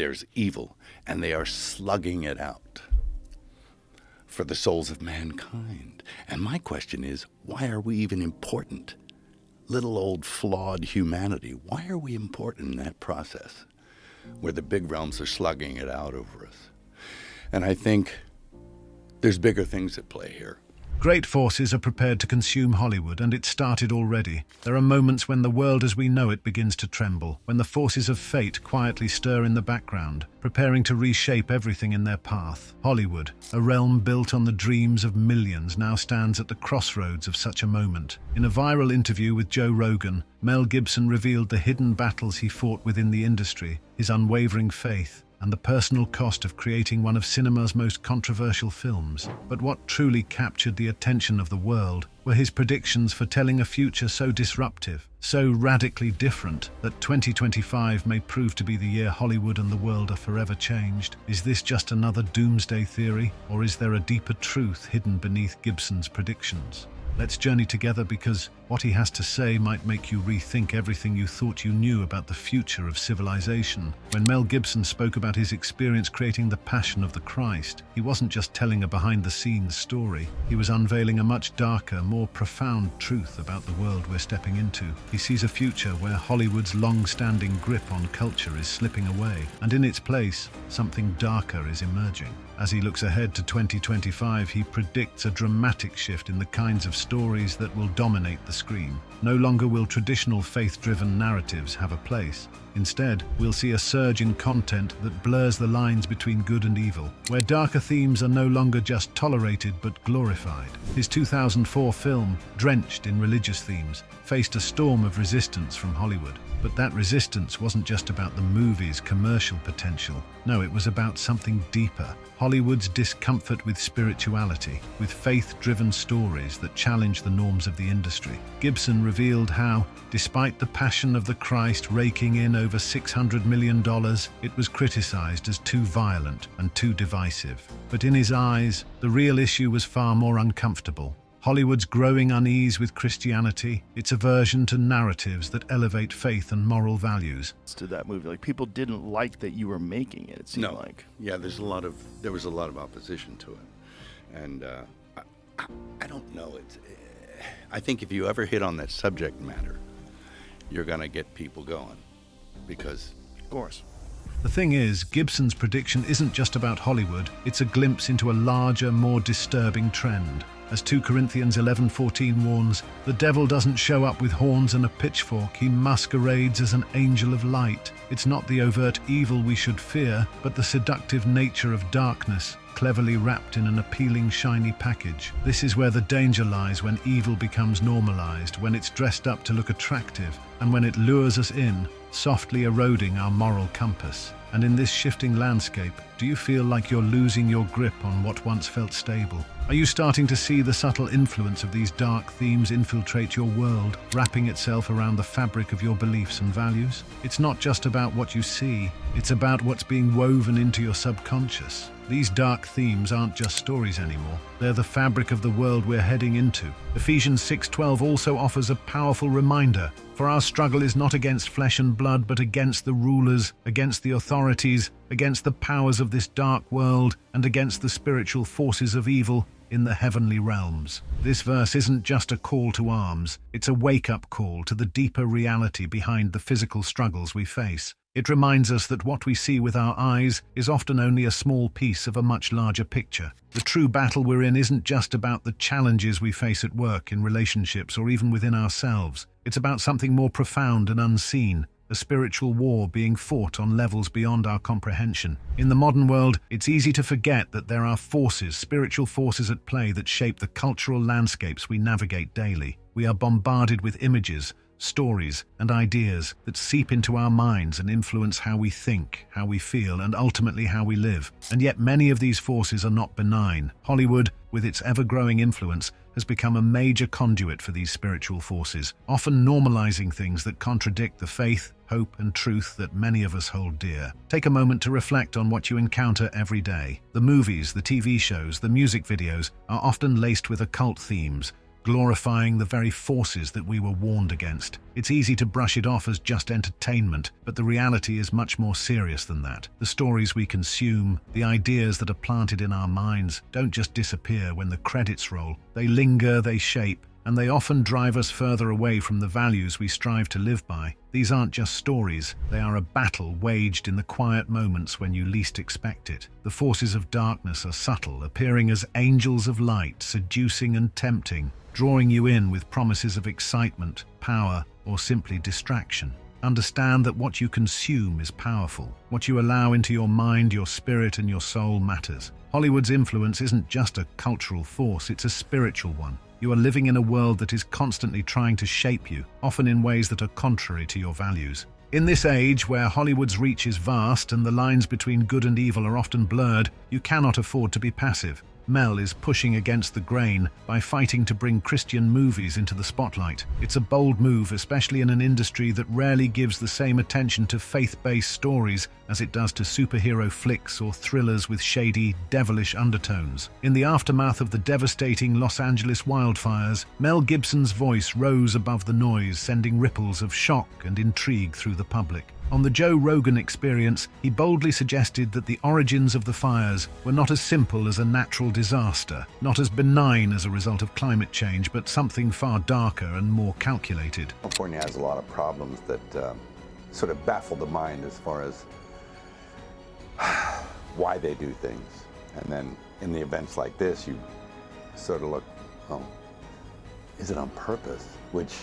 there's evil, and they are slugging it out for the souls of mankind. And my question is, why are we even important? Little old flawed humanity, why are we important in that process where the big realms are slugging it out over us? And I think there's bigger things at play here. Great forces are prepared to consume Hollywood, and it started already. There are moments when the world as we know it begins to tremble, when the forces of fate quietly stir in the background, preparing to reshape everything in their path. Hollywood, a realm built on the dreams of millions, now stands at the crossroads of such a moment. In a viral interview with Joe Rogan, Mel Gibson revealed the hidden battles he fought within the industry, his unwavering faith, and the personal cost of creating one of cinema's most controversial films. But what truly captured the attention of the world were his predictions for telling a future so disruptive, so radically different, that 2025 may prove to be the year Hollywood and the world are forever changed. Is this just another doomsday theory, or is there a deeper truth hidden beneath Gibson's predictions? Let's journey together, because what he has to say might make you rethink everything you thought you knew about the future of civilization. When Mel Gibson spoke about his experience creating The Passion of the Christ, he wasn't just telling a behind-the-scenes story. He was unveiling a much darker, more profound truth about the world we're stepping into. He sees a future where Hollywood's long-standing grip on culture is slipping away, and in its place, something darker is emerging. As he looks ahead to 2025, he predicts a dramatic shift in the kinds of stories that will dominate the screen. No longer will traditional faith-driven narratives have a place. Instead, we'll see a surge in content that blurs the lines between good and evil, where darker themes are no longer just tolerated but glorified. His 2004 film, drenched in religious themes, faced a storm of resistance from Hollywood. But that resistance wasn't just about the movie's commercial potential. No, it was about something deeper. Hollywood's discomfort with spirituality, with faith-driven stories that challenge the norms of the industry. Gibson revealed how, despite The Passion of the Christ raking in over $600 million, it was criticized as too violent and too divisive. But in his eyes, the real issue was far more uncomfortable. Hollywood's growing unease with Christianity, its aversion to narratives that elevate faith and moral values. To that movie, like, people didn't like that you were making it. It seemed like. Yeah, there was a lot of opposition to it, and I don't know. I think if you ever hit on that subject matter, you're gonna get people going, because Of course. The thing is, Gibson's prediction isn't just about Hollywood, it's a glimpse into a larger, more disturbing trend. As 2 Corinthians 11:14 warns, the devil doesn't show up with horns and a pitchfork, he masquerades as an angel of light. It's not the overt evil we should fear, but the seductive nature of darkness, cleverly wrapped in an appealing, shiny package. This is where the danger lies, when evil becomes normalized, when it's dressed up to look attractive, and when it lures us in, softly eroding our moral compass. And in this shifting landscape, do you feel like you're losing your grip on what once felt stable? Are you starting to see the subtle influence of these dark themes infiltrate your world, wrapping itself around the fabric of your beliefs and values? It's not just about what you see, it's about what's being woven into your subconscious. These dark themes aren't just stories anymore. They're the fabric of the world we're heading into. Ephesians 6:12 also offers a powerful reminder. For our struggle is not against flesh and blood, but against the rulers, against the authorities, against the powers of this dark world, and against the spiritual forces of evil in the heavenly realms. This verse isn't just a call to arms, it's a wake-up call to the deeper reality behind the physical struggles we face. It reminds us that what we see with our eyes is often only a small piece of a much larger picture. The true battle we're in isn't just about the challenges we face at work, in relationships, or even within ourselves. It's about something more profound and unseen, a spiritual war being fought on levels beyond our comprehension. In the modern world, it's easy to forget that there are forces, spiritual forces at play that shape the cultural landscapes we navigate daily. We are bombarded with images, stories, and ideas that seep into our minds and influence how we think, how we feel, and ultimately how we live. And yet many of these forces are not benign. Hollywood, with its ever-growing influence, has become a major conduit for these spiritual forces, often normalizing things that contradict the faith, hope, and truth that many of us hold dear. Take a moment to reflect on what you encounter every day. The movies, the TV shows, the music videos are often laced with occult themes, glorifying the very forces that we were warned against. It's easy to brush it off as just entertainment, but the reality is much more serious than that. The stories we consume, the ideas that are planted in our minds, don't just disappear when the credits roll. They linger, they shape, and they often drive us further away from the values we strive to live by. These aren't just stories, they are a battle waged in the quiet moments when you least expect it. The forces of darkness are subtle, appearing as angels of light, seducing and tempting, drawing you in with promises of excitement, power, or simply distraction. Understand that what you consume is powerful. What you allow into your mind, your spirit, and your soul matters. Hollywood's influence isn't just a cultural force, it's a spiritual one. You are living in a world that is constantly trying to shape you, often in ways that are contrary to your values. In this age where Hollywood's reach is vast and the lines between good and evil are often blurred, you cannot afford to be passive. Mel is pushing against the grain by fighting to bring Christian movies into the spotlight. It's a bold move, especially in an industry that rarely gives the same attention to faith-based stories as it does to superhero flicks or thrillers with shady, devilish undertones. In the aftermath of the devastating Los Angeles wildfires, Mel Gibson's voice rose above the noise, sending ripples of shock and intrigue through the public. On the Joe Rogan Experience, he boldly suggested that the origins of the fires were not as simple as a natural disaster, not as benign as a result of climate change, but something far darker and more calculated. California has a lot of problems that sort of baffle the mind as far as why they do things. And then in the events like this, you sort of look, oh, is it on purpose? Which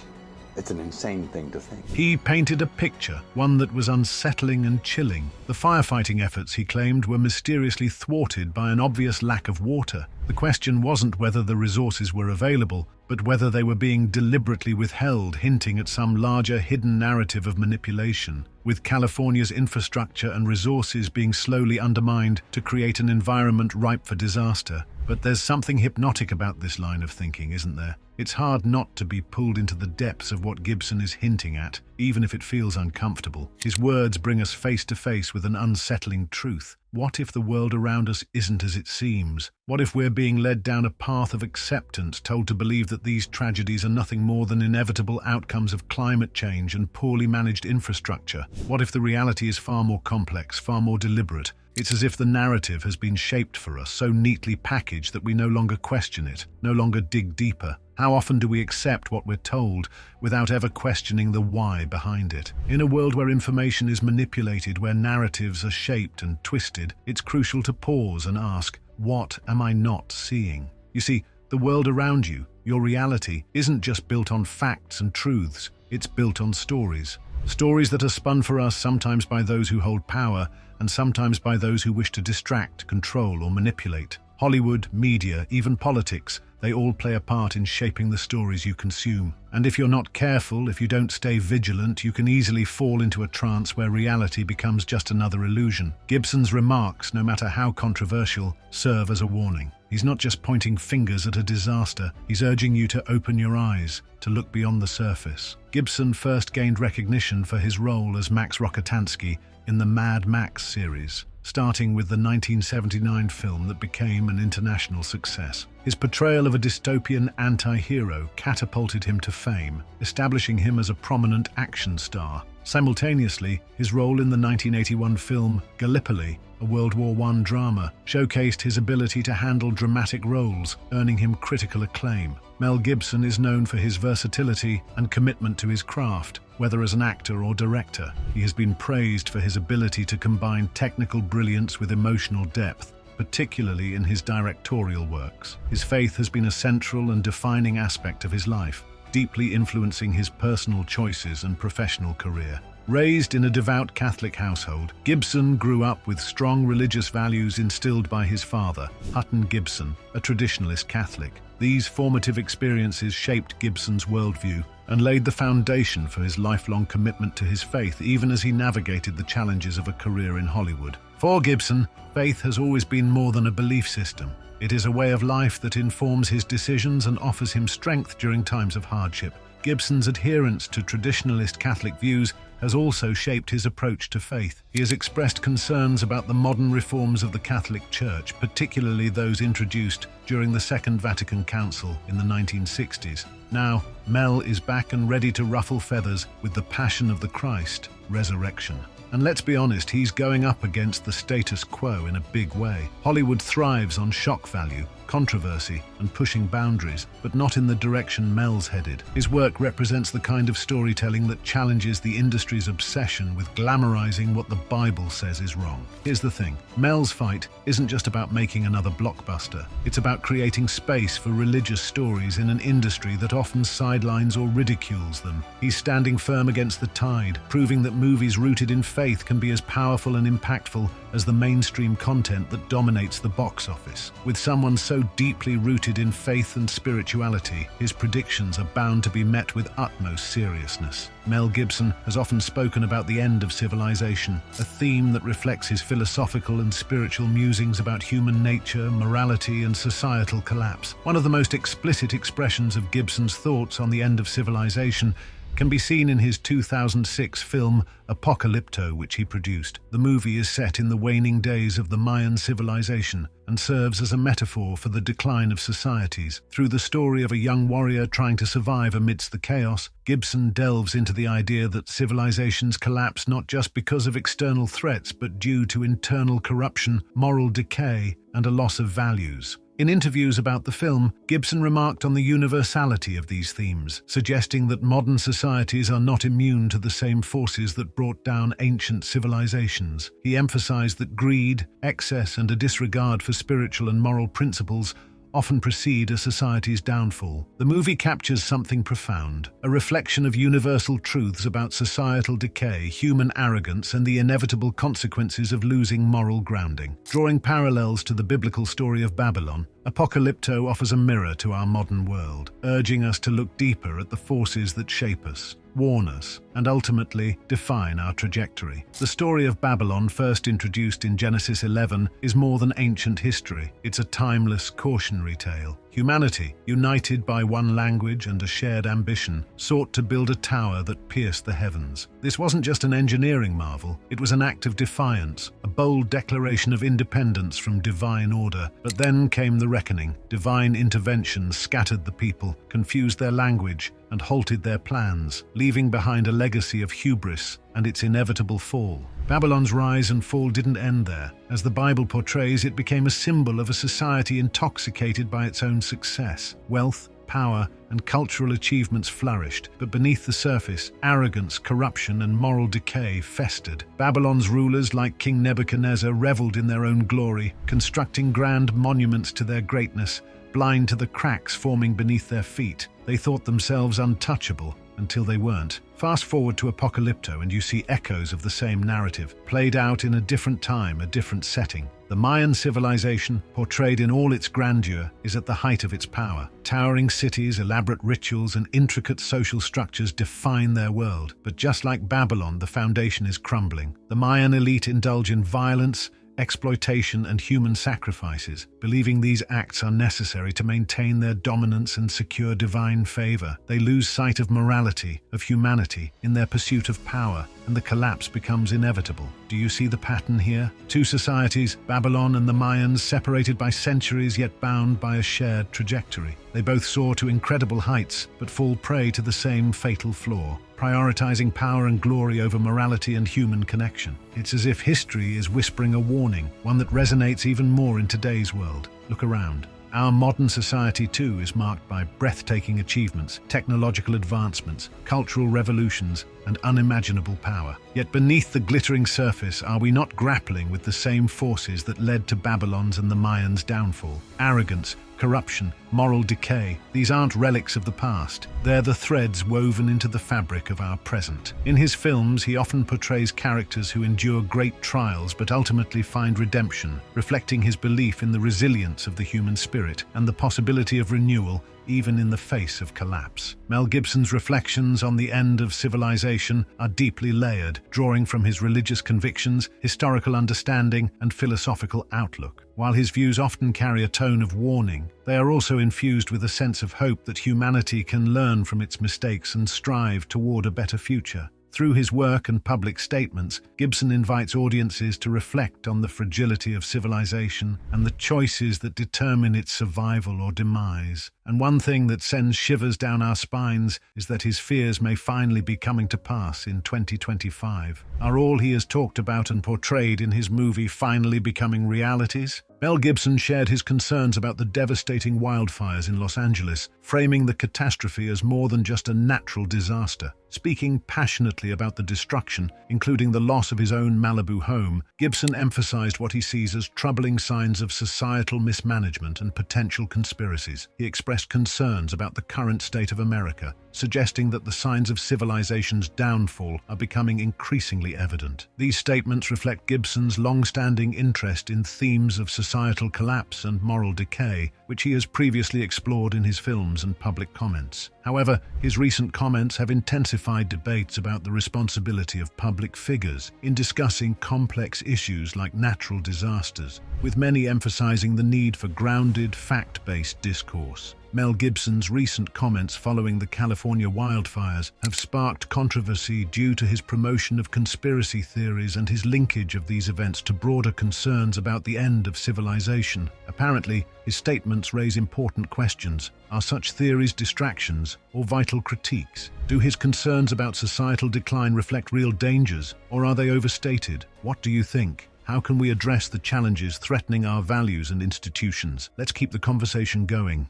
it's an insane thing to think. He painted a picture, one that was unsettling and chilling. The firefighting efforts, he claimed, were mysteriously thwarted by an obvious lack of water. The question wasn't whether the resources were available, but whether they were being deliberately withheld, hinting at some larger hidden narrative of manipulation, with California's infrastructure and resources being slowly undermined to create an environment ripe for disaster. But there's something hypnotic about this line of thinking, isn't there? It's hard not to be pulled into the depths of what Gibson is hinting at, even if it feels uncomfortable. His words bring us face to face with an unsettling truth. What if the world around us isn't as it seems? What if we're being led down a path of acceptance, told to believe that these tragedies are nothing more than inevitable outcomes of climate change and poorly managed infrastructure? What if the reality is far more complex, far more deliberate? It's as if the narrative has been shaped for us, so neatly packaged that we no longer question it, no longer dig deeper. How often do we accept what we're told without ever questioning the why behind it? In a world where information is manipulated, where narratives are shaped and twisted, it's crucial to pause and ask, what am I not seeing? You see, the world around you, your reality, isn't just built on facts and truths, it's built on stories. Stories that are spun for us sometimes by those who hold power and sometimes by those who wish to distract, control, or manipulate. Hollywood, media, even politics, they all play a part in shaping the stories you consume. And if you're not careful, if you don't stay vigilant, you can easily fall into a trance where reality becomes just another illusion. Gibson's remarks, no matter how controversial, serve as a warning. He's not just pointing fingers at a disaster, he's urging you to open your eyes, to look beyond the surface. Gibson first gained recognition for his role as Max Rokitansky in the Mad Max series, starting with the 1979 film that became an international success. His portrayal of a dystopian anti-hero catapulted him to fame, establishing him as a prominent action star. Simultaneously, his role in the 1981 film Gallipoli, a World War I drama, showcased his ability to handle dramatic roles, earning him critical acclaim. Mel Gibson is known for his versatility and commitment to his craft, whether as an actor or director. He has been praised for his ability to combine technical brilliance with emotional depth, particularly in his directorial works. His faith has been a central and defining aspect of his life, deeply influencing his personal choices and professional career. Raised in a devout Catholic household, Gibson grew up with strong religious values instilled by his father, Hutton Gibson, a traditionalist Catholic. These formative experiences shaped Gibson's worldview and laid the foundation for his lifelong commitment to his faith, even as he navigated the challenges of a career in Hollywood. For Gibson, faith has always been more than a belief system. It is a way of life that informs his decisions and offers him strength during times of hardship. Gibson's adherence to traditionalist Catholic views has also shaped his approach to faith. He has expressed concerns about the modern reforms of the Catholic Church, particularly those introduced during the Second Vatican Council in the 1960s. Now, Mel is back and ready to ruffle feathers with the Passion of the Christ, Resurrection. And let's be honest, he's going up against the status quo in a big way. Hollywood thrives on shock value, controversy, and pushing boundaries, but not in the direction Mel's headed. His work represents the kind of storytelling that challenges the industry's obsession with glamorizing what the Bible says is wrong. Here's the thing, Mel's fight isn't just about making another blockbuster. It's about creating space for religious stories in an industry that often sidelines or ridicules them. He's standing firm against the tide, proving that movies rooted in faith can be as powerful and impactful as the mainstream content that dominates the box office. With someone so deeply rooted in faith and spirituality, his predictions are bound to be met with utmost seriousness. Mel Gibson has often spoken about the end of civilization, a theme that reflects his philosophical and spiritual musings about human nature, morality, and societal collapse. One of the most explicit expressions of Gibson's thoughts on the end of civilization can be seen in his 2006 film Apocalypto, which he produced. The movie is set in the waning days of the Mayan civilization and serves as a metaphor for the decline of societies. Through the story of a young warrior trying to survive amidst the chaos, Gibson delves into the idea that civilizations collapse not just because of external threats, but due to internal corruption, moral decay, and a loss of values. In interviews about the film, Gibson remarked on the universality of these themes, suggesting that modern societies are not immune to the same forces that brought down ancient civilizations. He emphasized that greed, excess, and a disregard for spiritual and moral principles often precede a society's downfall. The movie captures something profound, a reflection of universal truths about societal decay, human arrogance, and the inevitable consequences of losing moral grounding. Drawing parallels to the biblical story of Babylon, Apocalypto offers a mirror to our modern world, urging us to look deeper at the forces that shape us, warn us, and ultimately define our trajectory. The story of Babylon, first introduced in Genesis 11, is more than ancient history. It's a timeless cautionary tale. Humanity, united by one language and a shared ambition, sought to build a tower that pierced the heavens. This wasn't just an engineering marvel, it was an act of defiance, a bold declaration of independence from divine order. But then came the reckoning. Divine intervention scattered the people, confused their language, and halted their plans, leaving behind a legacy of hubris and its inevitable fall. Babylon's rise and fall didn't end there. As the Bible portrays, it became a symbol of a society intoxicated by its own success. Wealth, power, and cultural achievements flourished, but beneath the surface, arrogance, corruption, and moral decay festered. Babylon's rulers, like King Nebuchadnezzar, reveled in their own glory, constructing grand monuments to their greatness, blind to the cracks forming beneath their feet. They thought themselves untouchable until they weren't. Fast forward to Apocalypto and you see echoes of the same narrative, played out in a different time, a different setting. The Mayan civilization, portrayed in all its grandeur, is at the height of its power. Towering cities, elaborate rituals, and intricate social structures define their world. But just like Babylon, the foundation is crumbling. The Mayan elite indulge in violence, exploitation, and human sacrifices, believing these acts are necessary to maintain their dominance and secure divine favor. They lose sight of morality, of humanity, in their pursuit of power, and the collapse becomes inevitable. Do you see the pattern here? Two societies, Babylon and the Mayans, separated by centuries yet bound by a shared trajectory. They both soar to incredible heights, but fall prey to the same fatal flaw, prioritizing power and glory over morality and human connection. It's as if history is whispering a warning, one that resonates even more in today's world. Look around. Our modern society, too, is marked by breathtaking achievements, technological advancements, cultural revolutions, and unimaginable power. Yet beneath the glittering surface, are we not grappling with the same forces that led to Babylon's and the Mayans' downfall? Arrogance, corruption, moral decay. These aren't relics of the past. They're the threads woven into the fabric of our present. In his films, he often portrays characters who endure great trials but ultimately find redemption, reflecting his belief in the resilience of the human spirit and the possibility of renewal even in the face of collapse. Mel Gibson's reflections on the end of civilization are deeply layered, drawing from his religious convictions, historical understanding, and philosophical outlook. While his views often carry a tone of warning, they are also infused with a sense of hope that humanity can learn from its mistakes and strive toward a better future. Through his work and public statements, Gibson invites audiences to reflect on the fragility of civilization and the choices that determine its survival or demise. And one thing that sends shivers down our spines is that his fears may finally be coming to pass in 2025. Are all he has talked about and portrayed in his movie finally becoming realities? Mel Gibson shared his concerns about the devastating wildfires in Los Angeles, framing the catastrophe as more than just a natural disaster. Speaking passionately about the destruction, including the loss of his own Malibu home, Gibson emphasized what he sees as troubling signs of societal mismanagement and potential conspiracies. He expressed concerns about the current state of America, suggesting that the signs of civilization's downfall are becoming increasingly evident. These statements reflect Gibson's long-standing interest in themes of societal collapse and moral decay, which he has previously explored in his films and public comments. However, his recent comments have intensified debates about the responsibility of public figures in discussing complex issues like natural disasters, with many emphasizing the need for grounded, fact-based discourse. Mel Gibson's recent comments following the California wildfires have sparked controversy due to his promotion of conspiracy theories and his linkage of these events to broader concerns about the end of civilization. Apparently, his statements raise important questions. Are such theories distractions or vital critiques? Do his concerns about societal decline reflect real dangers, or are they overstated? What do you think? How can we address the challenges threatening our values and institutions? Let's keep the conversation going.